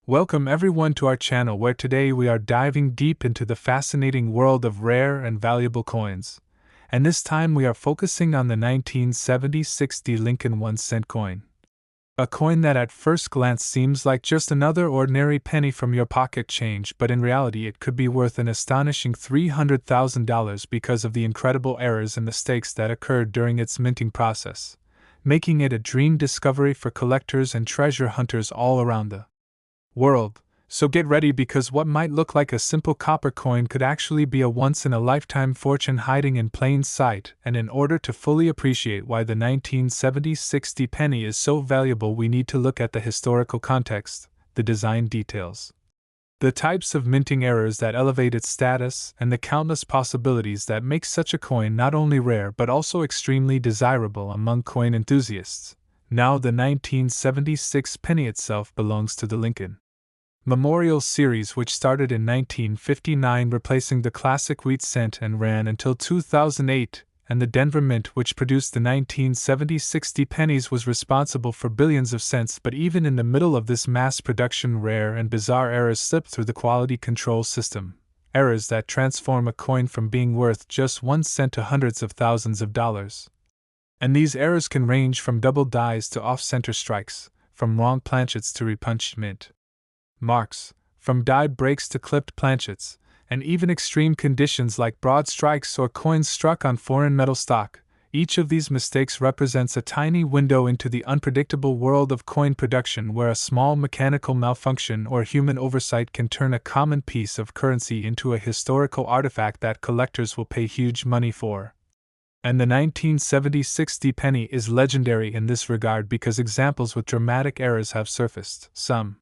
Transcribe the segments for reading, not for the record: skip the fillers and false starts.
Welcome everyone to our channel where today we are diving deep into the fascinating world of rare and valuable coins. And this time we are focusing on the 1970-60 Lincoln 1-cent coin. A coin that at first glance seems like just another ordinary penny from your pocket change, but in reality it could be worth an astonishing $300,000 because of the incredible errors and mistakes that occurred during its minting process, making it a dream discovery for collectors and treasure hunters all around the world. So get ready, because what might look like a simple copper coin could actually be a once-in-a-lifetime fortune hiding in plain sight. And in order to fully appreciate why the 1970-60 penny is so valuable, we need to look at the historical context, the design details, the types of minting errors that elevate its status, and the countless possibilities that make such a coin not only rare but also extremely desirable among coin enthusiasts. Now, the 1976 penny itself belongs to the Lincoln Memorial series, which started in 1959 replacing the classic wheat cent and ran until 2008, and the Denver Mint, which produced the 1970-60 pennies, was responsible for billions of cents. But even in the middle of this mass production, rare and bizarre errors slip through the quality control system, errors that transform a coin from being worth just 1 cent to hundreds of thousands of dollars. And these errors can range from double dies to off-center strikes, from wrong planchets to repunched mint marks, from dyed breaks to clipped planchets, and even extreme conditions like broad strikes or coins struck on foreign metal stock. Each of these mistakes represents a tiny window into the unpredictable world of coin production, where a small mechanical malfunction or human oversight can turn a common piece of currency into a historical artifact that collectors will pay huge money for. And the 1970-60 penny is legendary in this regard because examples with dramatic errors have surfaced, some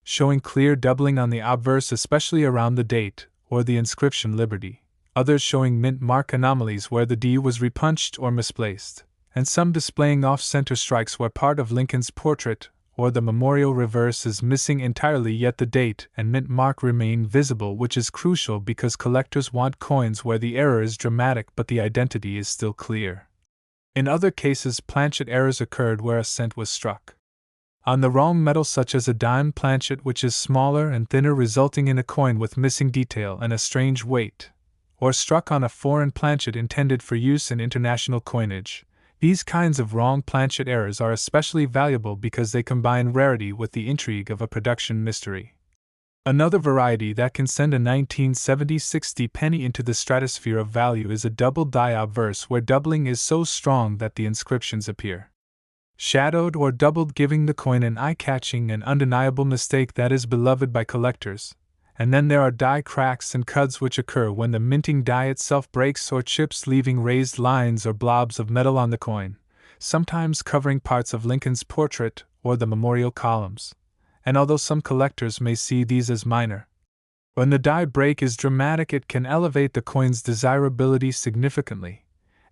showing clear doubling on the obverse, especially around the date or the inscription Liberty, others showing mint mark anomalies where the D was repunched or misplaced, and some displaying off-center strikes where part of Lincoln's portrait or the memorial reverse is missing entirely, yet the date and mint mark remain visible, which is crucial because collectors want coins where the error is dramatic but the identity is still clear. In other cases, planchet errors occurred where a cent was struck on the wrong metal, such as a dime planchet, which is smaller and thinner, resulting in a coin with missing detail and a strange weight, or struck on a foreign planchet intended for use in international coinage. These kinds of wrong planchet errors are especially valuable because they combine rarity with the intrigue of a production mystery. Another variety that can send a 1970-60 penny into the stratosphere of value is a double die obverse, where doubling is so strong that the inscriptions appear shadowed or doubled, giving the coin an eye-catching and undeniable mistake that is beloved by collectors. And then there are die cracks and cuts, which occur when the minting die itself breaks or chips, leaving raised lines or blobs of metal on the coin, sometimes covering parts of Lincoln's portrait or the memorial columns. And although some collectors may see these as minor, when the die break is dramatic, it can elevate the coin's desirability significantly.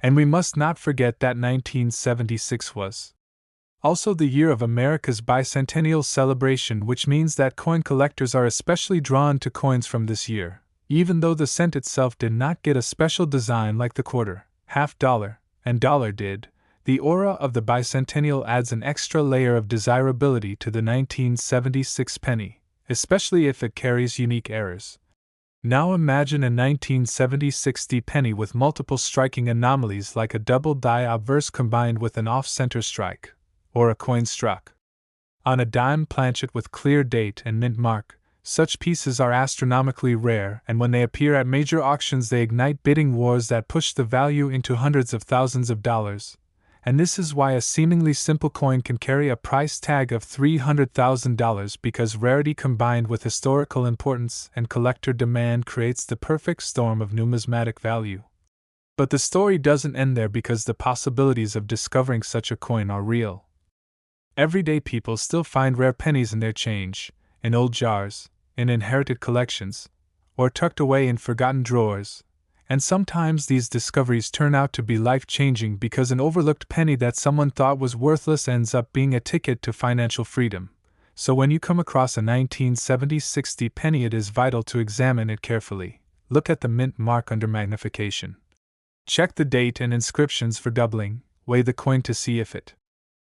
And we must not forget that 1976 was also the year of America's bicentennial celebration, which means that coin collectors are especially drawn to coins from this year. Even though the cent itself did not get a special design like the quarter, half dollar, and dollar did, the aura of the bicentennial adds an extra layer of desirability to the 1976 penny, especially if it carries unique errors. Now imagine a 1970-60 penny with multiple striking anomalies like a double die obverse combined with an off-center strike, or a coin struck on a dime planchet with clear date and mint mark. Such pieces are astronomically rare, and when they appear at major auctions they ignite bidding wars that push the value into hundreds of thousands of dollars. And this is why a seemingly simple coin can carry a price tag of $300,000, because rarity combined with historical importance and collector demand creates the perfect storm of numismatic value. But the story doesn't end there, because the possibilities of discovering such a coin are real. Everyday people still find rare pennies in their change, in old jars, in inherited collections, or tucked away in forgotten drawers. And sometimes these discoveries turn out to be life-changing, because an overlooked penny that someone thought was worthless ends up being a ticket to financial freedom. So when you come across a 1970-60 penny, it is vital to examine it carefully. Look at the mint mark under magnification. Check the date and inscriptions for doubling. Weigh the coin to see if it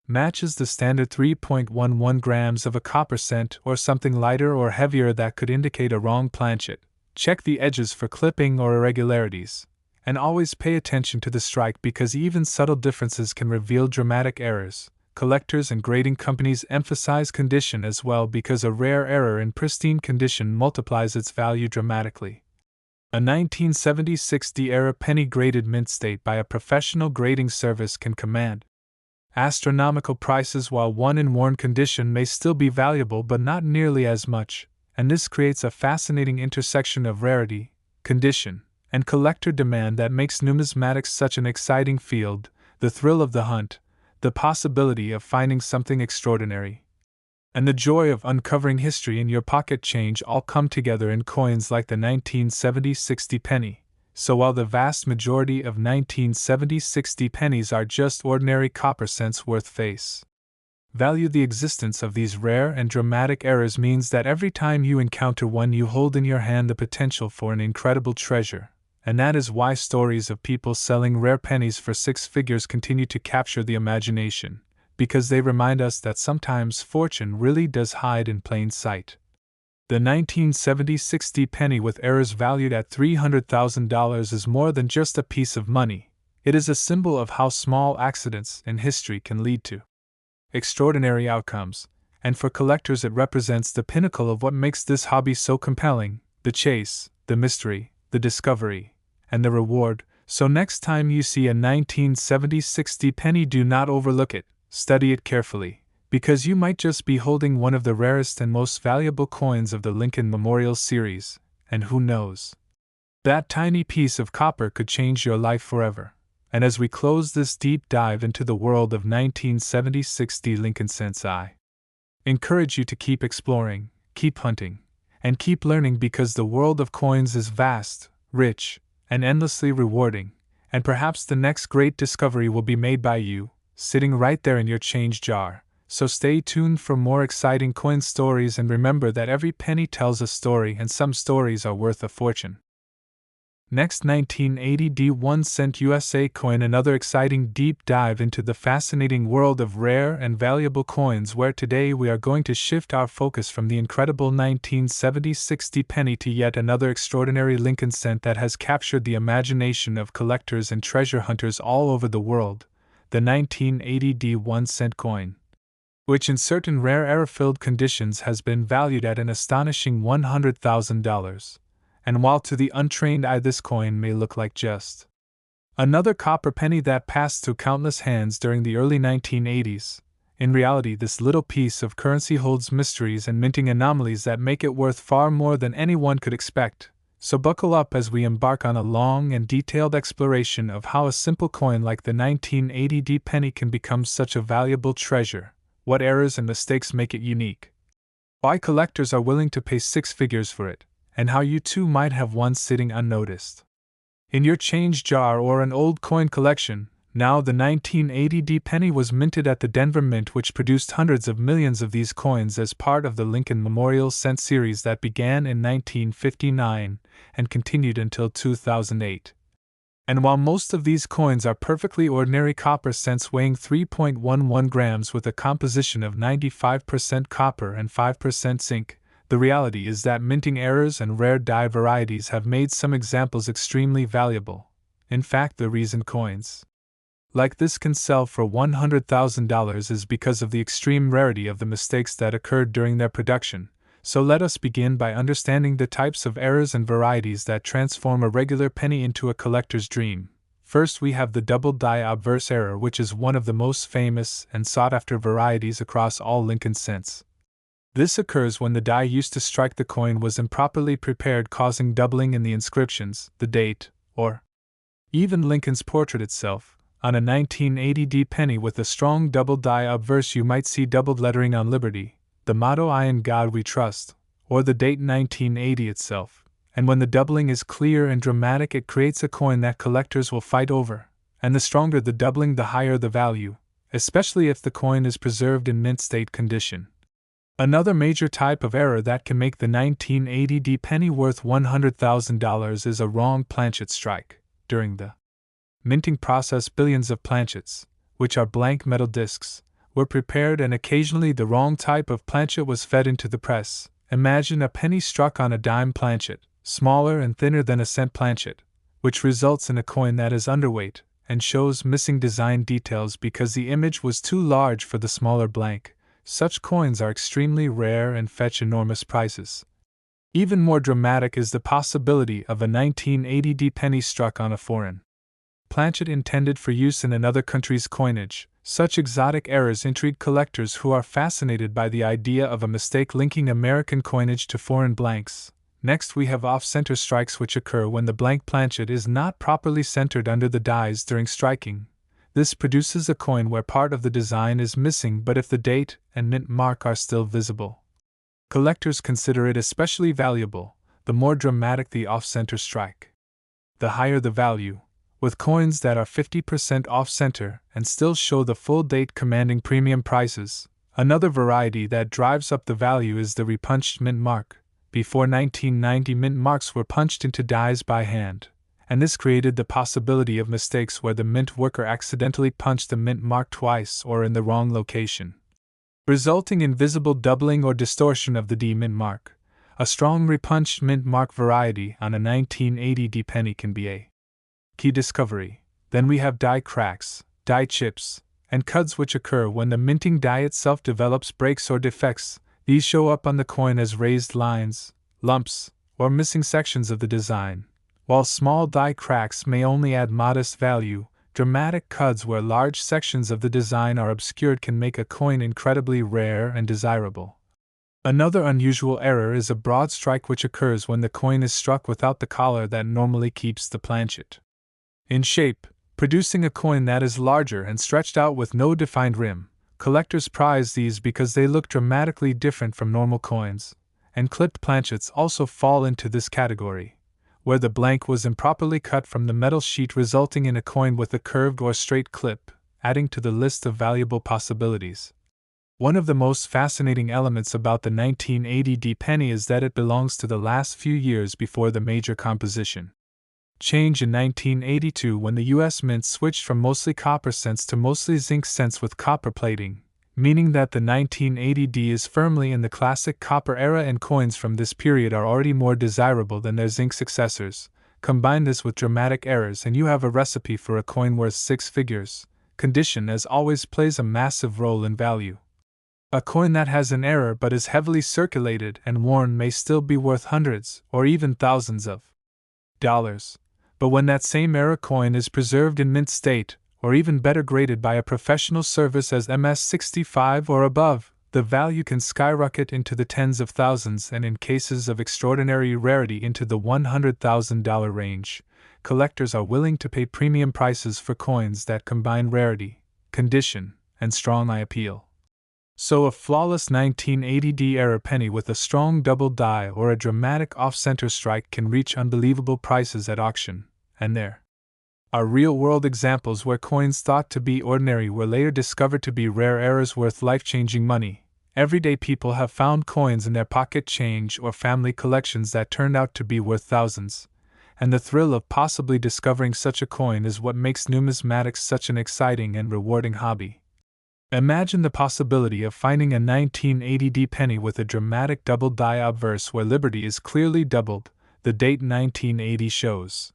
matches the standard 3.11 grams of a copper cent or something lighter or heavier that could indicate a wrong planchet. Check the edges for clipping or irregularities. And always pay attention to the strike because even subtle differences can reveal dramatic errors. Collectors and grading companies emphasize condition as well because a rare error in pristine condition multiplies its value dramatically. A 1970-60 era penny graded mint state by a professional grading service can command astronomical prices, while one in worn condition may still be valuable but not nearly as much, and this creates a fascinating intersection of rarity, condition, and collector demand that makes numismatics such an exciting field, the thrill of the hunt, the possibility of finding something extraordinary, and the joy of uncovering history in your pocket change all come together in coins like the 1970-60 penny. So while the vast majority of 1970-60 pennies are just ordinary copper cents worth face value, the existence of these rare and dramatic errors means that every time you encounter one you hold in your hand the potential for an incredible treasure, and that is why stories of people selling rare pennies for six figures continue to capture the imagination, because they remind us that sometimes fortune really does hide in plain sight. The 1970-60 penny with errors valued at $300,000 is more than just a piece of money. It is a symbol of how small accidents in history can lead to extraordinary outcomes, and for collectors it represents the pinnacle of what makes this hobby so compelling: the chase, the mystery, the discovery, and the reward. So next time you see a 1970-60 penny, do not overlook it, study it carefully, because you might just be holding one of the rarest and most valuable coins of the Lincoln Memorial series, and who knows? That tiny piece of copper could change your life forever. And as we close this deep dive into the world of 1970-60 Lincoln cents, I encourage you to keep exploring, keep hunting, and keep learning, because the world of coins is vast, rich, and endlessly rewarding, and perhaps the next great discovery will be made by you, sitting right there in your change jar. So stay tuned for more exciting coin stories, and remember that every penny tells a story, and some stories are worth a fortune. Next, 1980 1 cent USA coin, another exciting deep dive into the fascinating world of rare and valuable coins, where today we are going to shift our focus from the incredible 1970-60 penny to yet another extraordinary Lincoln cent that has captured the imagination of collectors and treasure hunters all over the world, the 1980 1 cent coin, which in certain rare error-filled conditions has been valued at an astonishing $100,000. And while to the untrained eye this coin may look like just another copper penny that passed through countless hands during the early 1980s, in reality this little piece of currency holds mysteries and minting anomalies that make it worth far more than anyone could expect. So buckle up as we embark on a long and detailed exploration of how a simple coin like the 1980 penny can become such a valuable treasure, what errors and mistakes make it unique, why collectors are willing to pay six figures for it, and how you too might have one sitting unnoticed in your change jar or an old coin collection. Now, the 1980 penny was minted at the Denver Mint, which produced hundreds of millions of these coins as part of the Lincoln Memorial Cent series that began in 1959 and continued until 2008. And while most of these coins are perfectly ordinary copper cents weighing 3.11 grams with a composition of 95% copper and 5% zinc, the reality is that minting errors and rare die varieties have made some examples extremely valuable. In fact, the reason coins like this can sell for $100,000 is because of the extreme rarity of the mistakes that occurred during their production. So let us begin by understanding the types of errors and varieties that transform a regular penny into a collector's dream. First, we have the double die obverse error, which is one of the most famous and sought-after varieties across all Lincoln cents. This occurs when the die used to strike the coin was improperly prepared, causing doubling in the inscriptions, the date, or even Lincoln's portrait itself. On a 1980 penny with a strong double die obverse, you might see doubled lettering on Liberty, the motto "I in God We Trust," or the date 1980 itself. And when the doubling is clear and dramatic, it creates a coin that collectors will fight over. And the stronger the doubling, the higher the value, especially if the coin is preserved in mint state condition. Another major type of error that can make the 1980 penny worth $100,000 is a wrong planchet strike. During the minting process, billions of planchets, which are blank metal discs, were prepared and occasionally the wrong type of planchet was fed into the press. Imagine a penny struck on a dime planchet, smaller and thinner than a cent planchet, which results in a coin that is underweight and shows missing design details because the image was too large for the smaller blank. Such coins are extremely rare and fetch enormous prices. Even more dramatic is the possibility of a 1980 penny struck on a foreign planchet intended for use in another country's coinage. Such exotic errors intrigue collectors who are fascinated by the idea of a mistake linking American coinage to foreign blanks. Next, we have off-center strikes, which occur when the blank planchet is not properly centered under the dies during striking. This produces a coin where part of the design is missing, but if the date and mint mark are still visible, collectors consider it especially valuable. The more dramatic the off-center strike, the higher the value. With coins that are 50% off-center and still show the full date commanding premium prices. Another variety that drives up the value is the repunched mint mark. Before 1990, mint marks were punched into dies by hand, and this created the possibility of mistakes where the mint worker accidentally punched the mint mark twice or in the wrong location, resulting in visible doubling or distortion of the D mint mark. A strong repunched mint mark variety on a 1980 D penny can be a key discovery. Then we have die cracks, die chips, and cuds, which occur when the minting die itself develops breaks or defects. These show up on the coin as raised lines, lumps, or missing sections of the design. While small die cracks may only add modest value, dramatic cuds where large sections of the design are obscured can make a coin incredibly rare and desirable. Another unusual error is a broad strike, which occurs when the coin is struck without the collar that normally keeps the planchet in shape, producing a coin that is larger and stretched out with no defined rim. Collectors prize these because they look dramatically different from normal coins, and clipped planchets also fall into this category, where the blank was improperly cut from the metal sheet, resulting in a coin with a curved or straight clip, adding to the list of valuable possibilities. One of the most fascinating elements about the 1980 D penny is that it belongs to the last few years before the major composition change in 1982, when the U.S. Mint switched from mostly copper cents to mostly zinc cents with copper plating, meaning that the 1980 D is firmly in the classic copper era, and coins from this period are already more desirable than their zinc successors. Combine this with dramatic errors and you have a recipe for a coin worth six figures. Condition, as always, plays a massive role in value. A coin that has an error but is heavily circulated and worn may still be worth hundreds or even thousands of dollars. But when that same era coin is preserved in mint state, or even better graded by a professional service as MS-65 or above, the value can skyrocket into the tens of thousands, and in cases of extraordinary rarity into the $100,000 range. Collectors are willing to pay premium prices for coins that combine rarity, condition, and strong eye appeal. So a flawless 1980 D era penny with a strong double die or a dramatic off-center strike can reach unbelievable prices at auction, and there are real-world examples where coins thought to be ordinary were later discovered to be rare errors worth life-changing money. Everyday people have found coins in their pocket change or family collections that turned out to be worth thousands, and the thrill of possibly discovering such a coin is what makes numismatics such an exciting and rewarding hobby. Imagine the possibility of finding a 1980 D penny with a dramatic double die obverse where liberty is clearly doubled, the date 1980 shows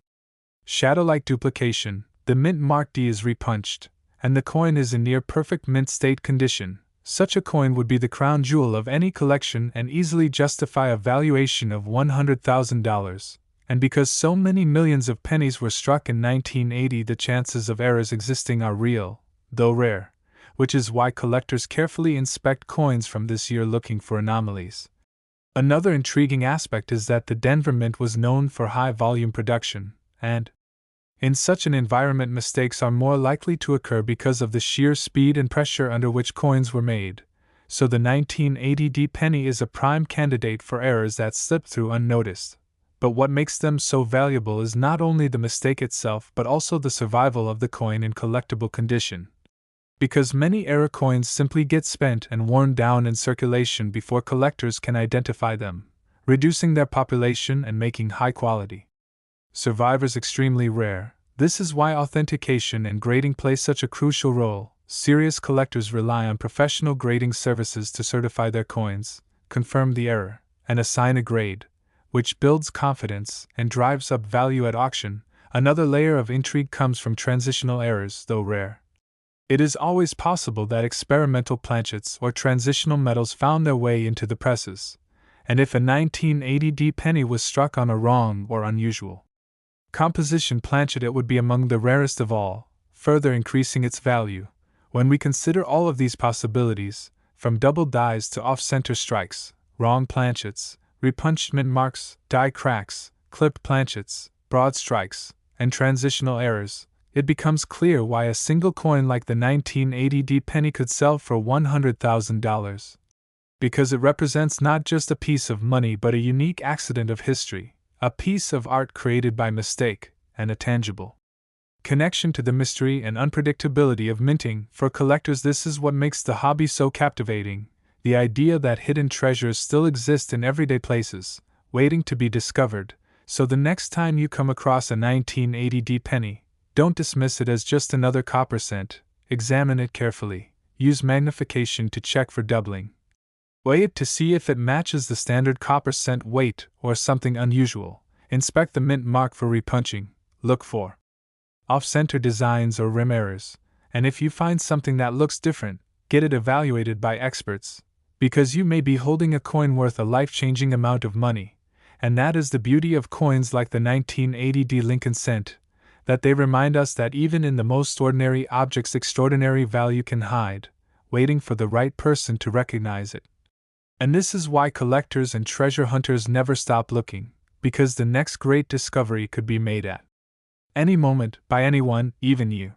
shadow-like duplication, the mint mark D is repunched, and the coin is in near perfect mint state condition. Such a coin would be the crown jewel of any collection and easily justify a valuation of $100,000. And because so many millions of pennies were struck in 1980, the chances of errors existing are real, though rare, which is why collectors carefully inspect coins from this year looking for anomalies. Another intriguing aspect is that the Denver Mint was known for high-volume production, and in such an environment mistakes are more likely to occur because of the sheer speed and pressure under which coins were made, so the 1980 D penny is a prime candidate for errors that slip through unnoticed. But what makes them so valuable is not only the mistake itself but also the survival of the coin in collectible condition. Because many error coins simply get spent and worn down in circulation before collectors can identify them, reducing their population and making high-quality survivors extremely rare. This is why authentication and grading play such a crucial role. serious collectors rely on professional grading services to certify their coins, confirm the error, and assign a grade, which builds confidence and drives up value at auction. Another layer of intrigue comes from transitional errors, though rare. It is always possible that experimental planchets or transitional metals found their way into the presses, and if a 1980 penny was struck on a wrong or unusual composition planchet, it would be among the rarest of all, further increasing its value. When we consider all of these possibilities, from double dies to off-center strikes, wrong planchets, repunched mint marks, die cracks, clipped planchets, broad strikes, and transitional errors, it becomes clear why a single coin like the 1980 penny could sell for $100,000. Because it represents not just a piece of money but a unique accident of history, a piece of art created by mistake, and a tangible connection to the mystery and unpredictability of minting. For collectors, this is what makes the hobby so captivating, the idea that hidden treasures still exist in everyday places, waiting to be discovered. So the next time you come across a 1980 penny, don't dismiss it as just another copper cent. Examine it carefully, use magnification to check for doubling. Weigh it to see if it matches the standard copper cent weight or something unusual. Inspect the mint mark for repunching, look for off-center designs or rim errors, and if you find something that looks different, get it evaluated by experts, because you may be holding a coin worth a life-changing amount of money. And that is the beauty of coins like the 1980 Lincoln cent, that they remind us that even in the most ordinary objects extraordinary value can hide, waiting for the right person to recognize it. And this is why collectors and treasure hunters never stop looking, because the next great discovery could be made at any moment, by anyone, even you.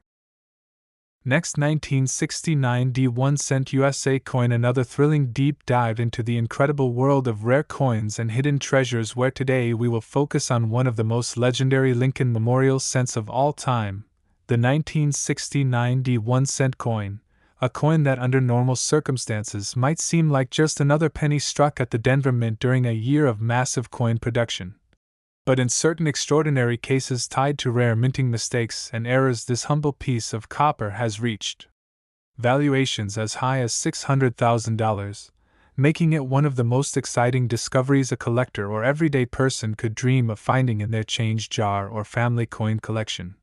Next, 1969 1 cent USA coin, another thrilling deep dive into the incredible world of rare coins and hidden treasures, where today we will focus on one of the most legendary Lincoln Memorial cents of all time, the 1969 1 cent coin, a coin that under normal circumstances might seem like just another penny struck at the Denver Mint during a year of massive coin production. But in certain extraordinary cases tied to rare minting mistakes and errors, this humble piece of copper has reached valuations as high as $600,000, making it one of the most exciting discoveries a collector or everyday person could dream of finding in their change jar or family coin collection.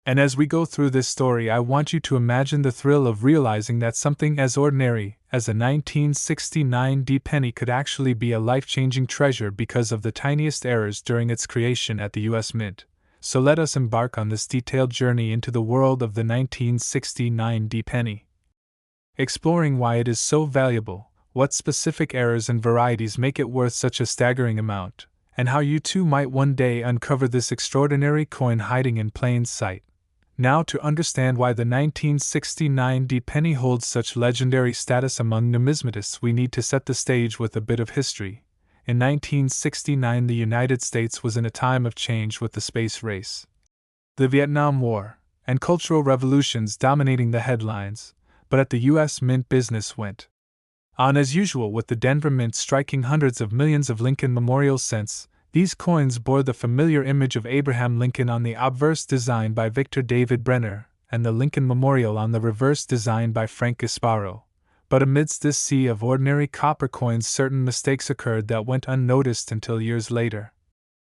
And as we go through this story, I want you to imagine the thrill of realizing that something as ordinary as a 1969 penny could actually be a life-changing treasure because of the tiniest errors during its creation at the US Mint. So let us embark on this detailed journey into the world of the 1969 penny, exploring why it is so valuable, what specific errors and varieties make it worth such a staggering amount, and how you too might one day uncover this extraordinary coin hiding in plain sight. Now, to understand why the 1969 penny holds such legendary status among numismatists, we need to set the stage with a bit of history. In 1969, the United States was in a time of change with the space race, the Vietnam War, and cultural revolutions dominating the headlines, but at the U.S. Mint, business went on as usual, with the Denver Mint striking hundreds of millions of Lincoln Memorial cents. These coins bore the familiar image of Abraham Lincoln on the obverse, designed by Victor David Brenner, and the Lincoln Memorial on the reverse, designed by Frank Gasparo. But amidst this sea of ordinary copper coins, certain mistakes occurred that went unnoticed until years later.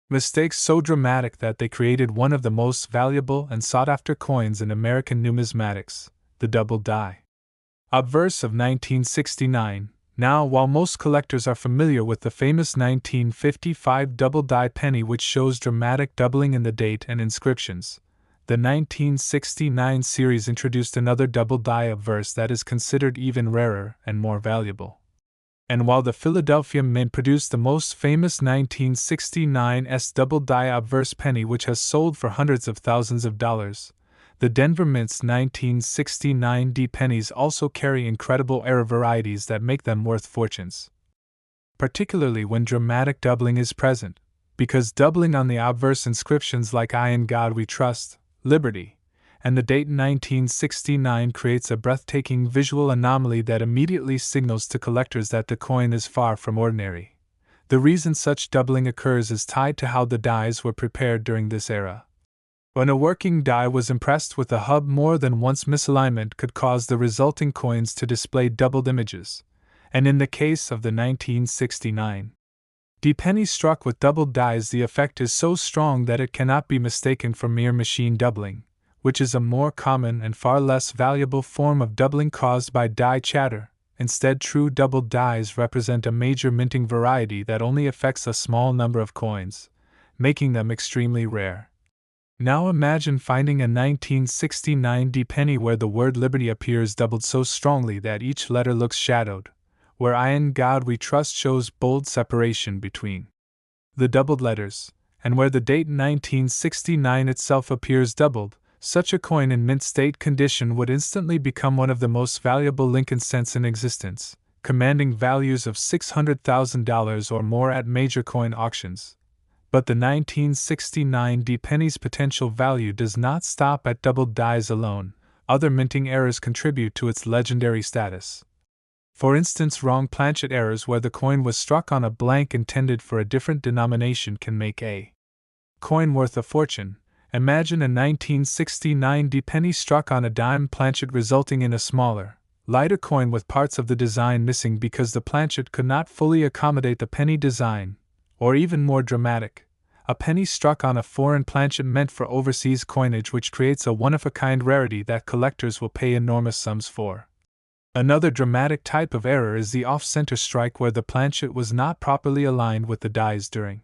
Mistakes so dramatic that they created one of the most valuable and sought-after coins in American numismatics, the double die obverse of 1969. Now, while most collectors are familiar with the famous 1955 double die penny, which shows dramatic doubling in the date and inscriptions, the 1969 series introduced another double die obverse that is considered even rarer and more valuable. And while the Philadelphia Mint produced the most famous 1969's double die obverse penny, which has sold for hundreds of thousands of dollars, the Denver Mint's 1969 pennies also carry incredible error varieties that make them worth fortunes, particularly when dramatic doubling is present, because doubling on the obverse inscriptions like "I in God We Trust," "Liberty," and the date 1969 creates a breathtaking visual anomaly that immediately signals to collectors that the coin is far from ordinary. The reason such doubling occurs is tied to how the dies were prepared during this era. When a working die was impressed with a hub, more than once misalignment could cause the resulting coins to display doubled images, and in the case of the 1969 D penny struck with doubled dies, the effect is so strong that it cannot be mistaken for mere machine doubling, which is a more common and far less valuable form of doubling caused by die chatter. Instead, true doubled dies represent a major minting variety that only affects a small number of coins, making them extremely rare. Now imagine finding a 1969 D penny where the word Liberty appears doubled so strongly that each letter looks shadowed, where I in God we trust shows bold separation between the doubled letters, and where the date 1969 itself appears doubled. Such a coin in mint state condition would instantly become one of the most valuable Lincoln cents in existence, commanding values of $600,000 or more at major coin auctions. But the 1969 D penny's potential value does not stop at doubled dies alone. Other minting errors contribute to its legendary status. For instance, wrong planchet errors where the coin was struck on a blank intended for a different denomination can make a coin worth a fortune. Imagine a 1969 D penny struck on a dime planchet resulting in a smaller, lighter coin with parts of the design missing because the planchet could not fully accommodate the penny design. Or even more dramatic, a penny struck on a foreign planchet meant for overseas coinage, which creates a one-of-a-kind rarity that collectors will pay enormous sums for. Another dramatic type of error is the off-center strike where the planchet was not properly aligned with the dies during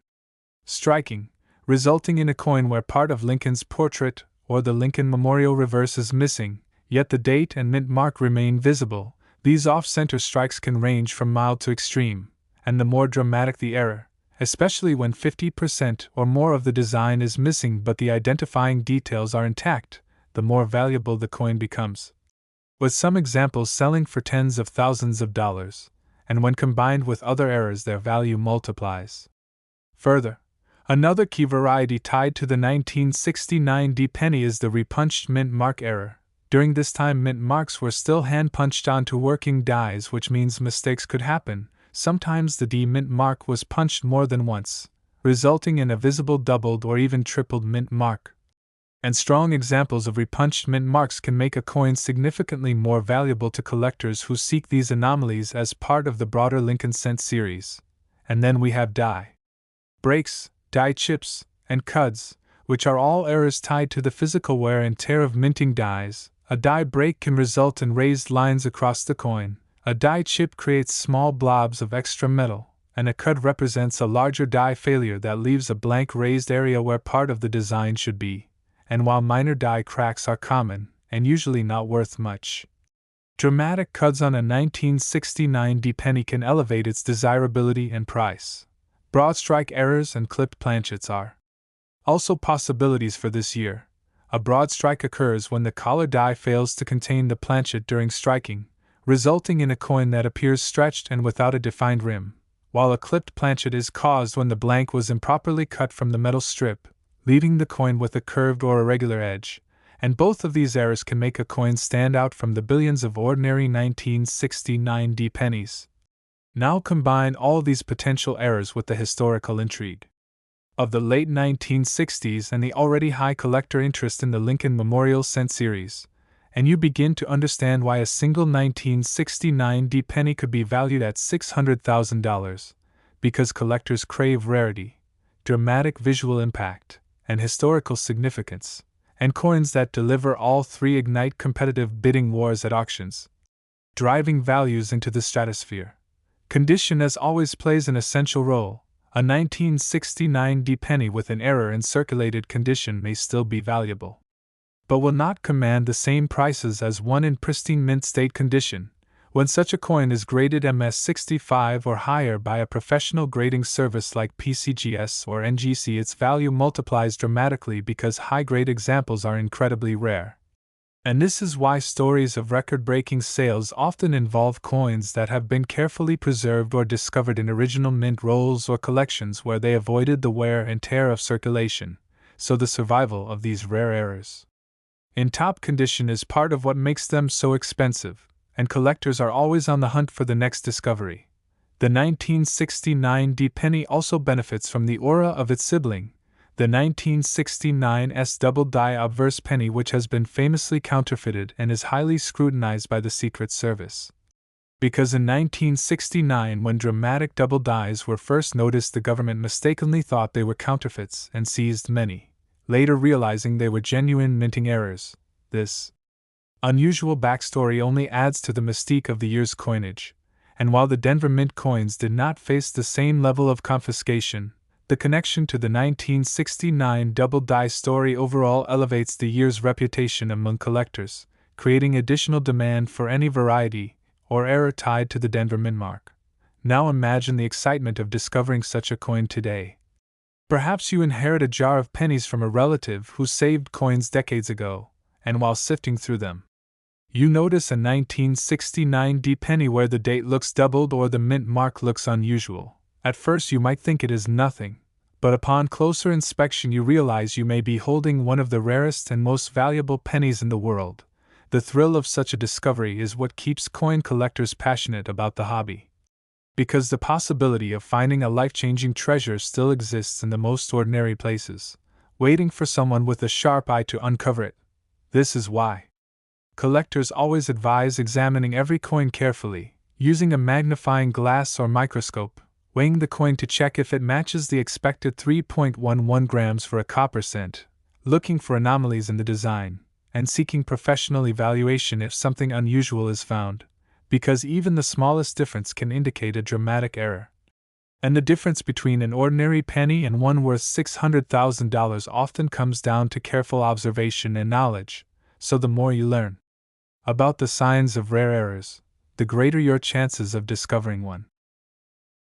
striking, resulting in a coin where part of Lincoln's portrait or the Lincoln Memorial reverse is missing, yet the date and mint mark remain visible. These off-center strikes can range from mild to extreme, and the more dramatic the error, especially when 50% or more of the design is missing but the identifying details are intact, the more valuable the coin becomes. With some examples selling for tens of thousands of dollars, and when combined with other errors their value multiplies. Further, another key variety tied to the 1969 D penny is the repunched mint mark error. During this time, mint marks were still hand-punched onto working dies, which means mistakes could happen. Sometimes the D mint mark was punched more than once, resulting in a visible doubled or even tripled mint mark. And strong examples of repunched mint marks can make a coin significantly more valuable to collectors who seek these anomalies as part of the broader Lincoln cent series. And then we have die breaks, die chips, and cuds, which are all errors tied to the physical wear and tear of minting dies. A die break can result in raised lines across the coin. A die chip creates small blobs of extra metal, and a cud represents a larger die failure that leaves a blank raised area where part of the design should be. And while minor die cracks are common, and usually not worth much, dramatic cuds on a 1969 D penny can elevate its desirability and price. Broad strike errors and clipped planchets are also possibilities for this year. A broad strike occurs when the collar die fails to contain the planchet during striking, resulting in a coin that appears stretched and without a defined rim, while a clipped planchet is caused when the blank was improperly cut from the metal strip, leaving the coin with a curved or irregular edge, and both of these errors can make a coin stand out from the billions of ordinary 1969 D pennies. Now combine all these potential errors with the historical intrigue of the late 1960s and the already high collector interest in the Lincoln Memorial cent series, and you begin to understand why a single 1969 D penny could be valued at $600,000, because collectors crave rarity, dramatic visual impact, and historical significance, and coins that deliver all three ignite competitive bidding wars at auctions, driving values into the stratosphere. Condition, as always, plays an essential role. A 1969 D penny with an error in circulated condition may still be valuable, but will not command the same prices as one in pristine mint state condition. When such a coin is graded MS65 or higher by a professional grading service like PCGS or NGC, its value multiplies dramatically because high-grade examples are incredibly rare. And this is why stories of record-breaking sales often involve coins that have been carefully preserved or discovered in original mint rolls or collections where they avoided the wear and tear of circulation, so the survival of these rare errors in top condition is part of what makes them so expensive, and collectors are always on the hunt for the next discovery. The 1969 D penny also benefits from the aura of its sibling, The 1969's double-die obverse penny, which has been famously counterfeited and is highly scrutinized by the Secret Service. Because in 1969, when dramatic double dies were first noticed, the government mistakenly thought they were counterfeits and seized many, later realizing they were genuine minting errors. This unusual backstory only adds to the mystique of the year's coinage, and while the Denver Mint coins did not face the same level of confiscation, the connection to the 1969 double die story overall elevates the year's reputation among collectors, creating additional demand for any variety or error tied to the Denver Mint mark. Now imagine the excitement of discovering such a coin today. Perhaps you inherit a jar of pennies from a relative who saved coins decades ago, and while sifting through them, you notice a 1969 D penny where the date looks doubled or the mint mark looks unusual. At first you might think it is nothing, but upon closer inspection you realize you may be holding one of the rarest and most valuable pennies in the world. The thrill of such a discovery is what keeps coin collectors passionate about the hobby. Because the possibility of finding a life-changing treasure still exists in the most ordinary places, waiting for someone with a sharp eye to uncover it. This is why collectors always advise examining every coin carefully, using a magnifying glass or microscope, weighing the coin to check if it matches the expected 3.11 grams for a copper cent, looking for anomalies in the design, and seeking professional evaluation if something unusual is found, because even the smallest difference can indicate a dramatic error. And the difference between an ordinary penny and one worth $600,000 often comes down to careful observation and knowledge, so the more you learn about the signs of rare errors, the greater your chances of discovering one.